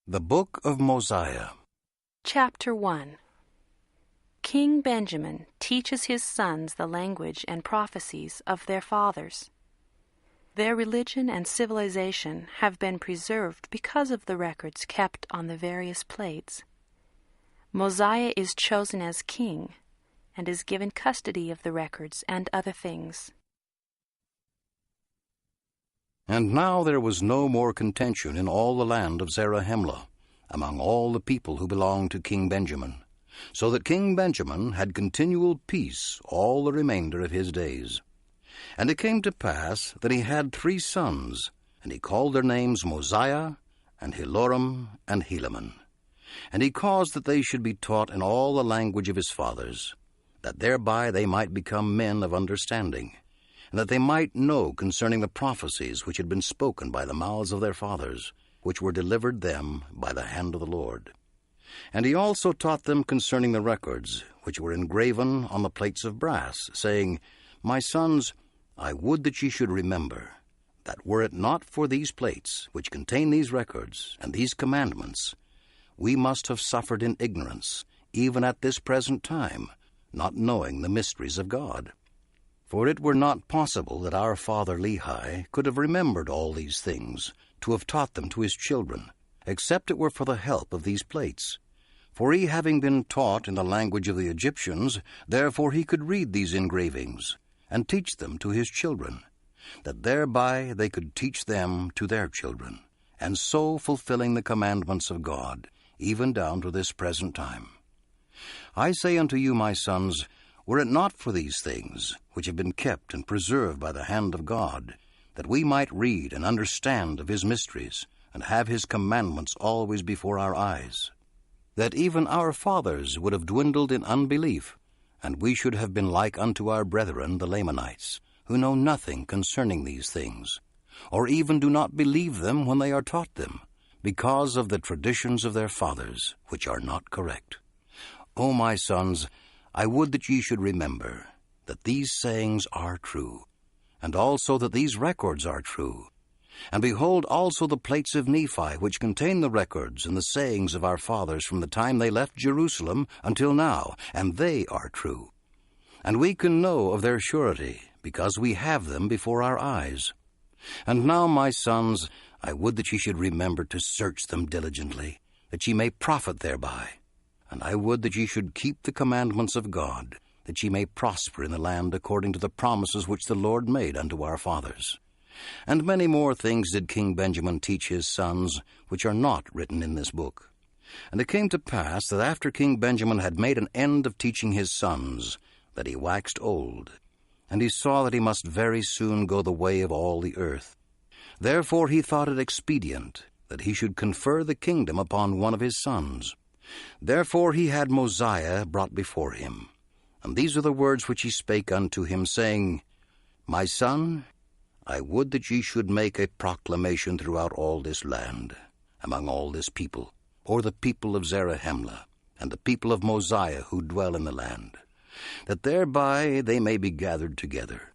The Book of Mosiah. Chapter 1. King Benjamin teaches his sons the language and prophecies of their fathers. Their religion and civilization have been preserved because of the records kept on the various plates. Mosiah is chosen as king and is given custody of the records and other things. And now there was no more contention in all the land of Zarahemla, among all the people who belonged to King Benjamin, so that King Benjamin had continual peace all the remainder of his days. And it came to pass that he had 3 sons, and he called their names Mosiah, and Helorum, and Helaman. And he caused that they should be taught in all the language of his fathers, that thereby they might become men of understanding, and that they might know concerning the prophecies which had been spoken by the mouths of their fathers, which were delivered them by the hand of the Lord. And he also taught them concerning the records, which were engraven on the plates of brass, saying, My sons, I would that ye should remember, that were it not for these plates, which contain these records, and these commandments, we must have suffered in ignorance, even at this present time, not knowing the mysteries of God. For it were not possible that our father Lehi could have remembered all these things, to have taught them to his children, except it were for the help of these plates. For he having been taught in the language of the Egyptians, therefore he could read these engravings, and teach them to his children, that thereby they could teach them to their children, and so fulfilling the commandments of God, even down to this present time. I say unto you, my sons, were it not for these things, which have been kept and preserved by the hand of God, that we might read and understand of his mysteries, and have his commandments always before our eyes, that even our fathers would have dwindled in unbelief, and we should have been like unto our brethren the Lamanites, who know nothing concerning these things, or even do not believe them when they are taught them, because of the traditions of their fathers, which are not correct. O my sons, I would that ye should remember that these sayings are true, and also that these records are true. And behold also the plates of Nephi, which contain the records and the sayings of our fathers from the time they left Jerusalem until now, and they are true. And we can know of their surety, because we have them before our eyes. And now, my sons, I would that ye should remember to search them diligently, that ye may profit thereby. And I would that ye should keep the commandments of God, that ye may prosper in the land according to the promises which the Lord made unto our fathers. And many more things did King Benjamin teach his sons, which are not written in this book. And it came to pass that after King Benjamin had made an end of teaching his sons, that he waxed old, and he saw that he must very soon go the way of all the earth. Therefore he thought it expedient that he should confer the kingdom upon one of his sons. Therefore he had Mosiah brought before him. And these are the words which he spake unto him, saying, My son, I would that ye should make a proclamation throughout all this land, among all this people, or the people of Zarahemla, and the people of Mosiah who dwell in the land, that thereby they may be gathered together.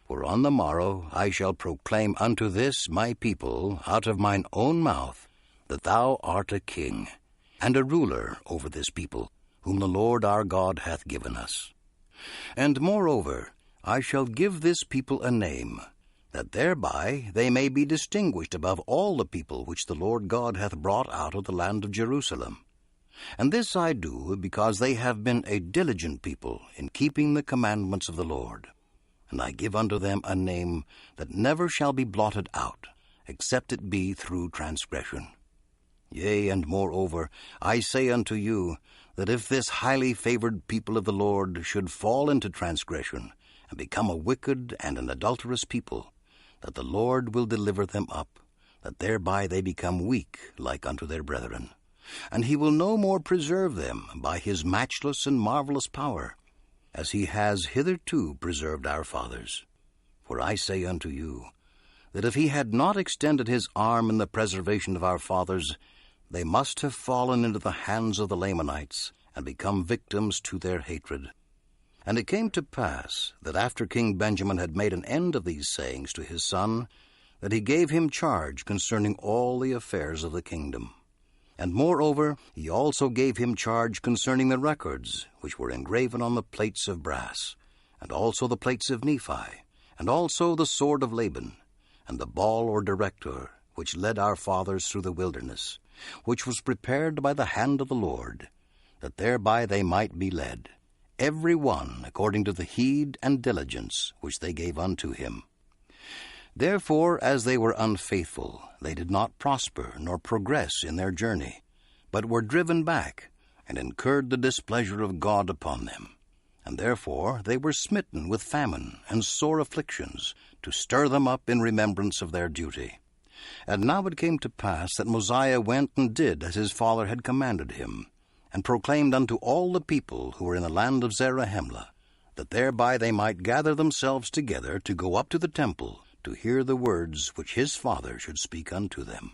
For on the morrow I shall proclaim unto this my people out of mine own mouth, that thou art a king, and a ruler over this people, whom the Lord our God hath given us. And moreover, I shall give this people a name, that thereby they may be distinguished above all the people which the Lord God hath brought out of the land of Jerusalem. And this I do because they have been a diligent people in keeping the commandments of the Lord. And I give unto them a name that never shall be blotted out, except it be through transgression. Yea, and moreover, I say unto you, that if this highly favored people of the Lord should fall into transgression, and become a wicked and an adulterous people, that the Lord will deliver them up, that thereby they become weak like unto their brethren. And he will no more preserve them by his matchless and marvelous power, as he has hitherto preserved our fathers. For I say unto you, that if he had not extended his arm in the preservation of our fathers, they must have fallen into the hands of the Lamanites, and become victims to their hatred. And it came to pass that after King Benjamin had made an end of these sayings to his son, that he gave him charge concerning all the affairs of the kingdom. And moreover, he also gave him charge concerning the records, which were engraven on the plates of brass, and also the plates of Nephi, and also the sword of Laban, and the ball or director, which led our fathers through the wilderness, which was prepared by the hand of the Lord, that thereby they might be led, every one according to the heed and diligence which they gave unto him. Therefore, as they were unfaithful, they did not prosper nor progress in their journey, but were driven back, and incurred the displeasure of God upon them. And therefore they were smitten with famine and sore afflictions, to stir them up in remembrance of their duty. And now it came to pass that Mosiah went and did as his father had commanded him, and proclaimed unto all the people who were in the land of Zarahemla, that thereby they might gather themselves together to go up to the temple, to hear the words which his father should speak unto them.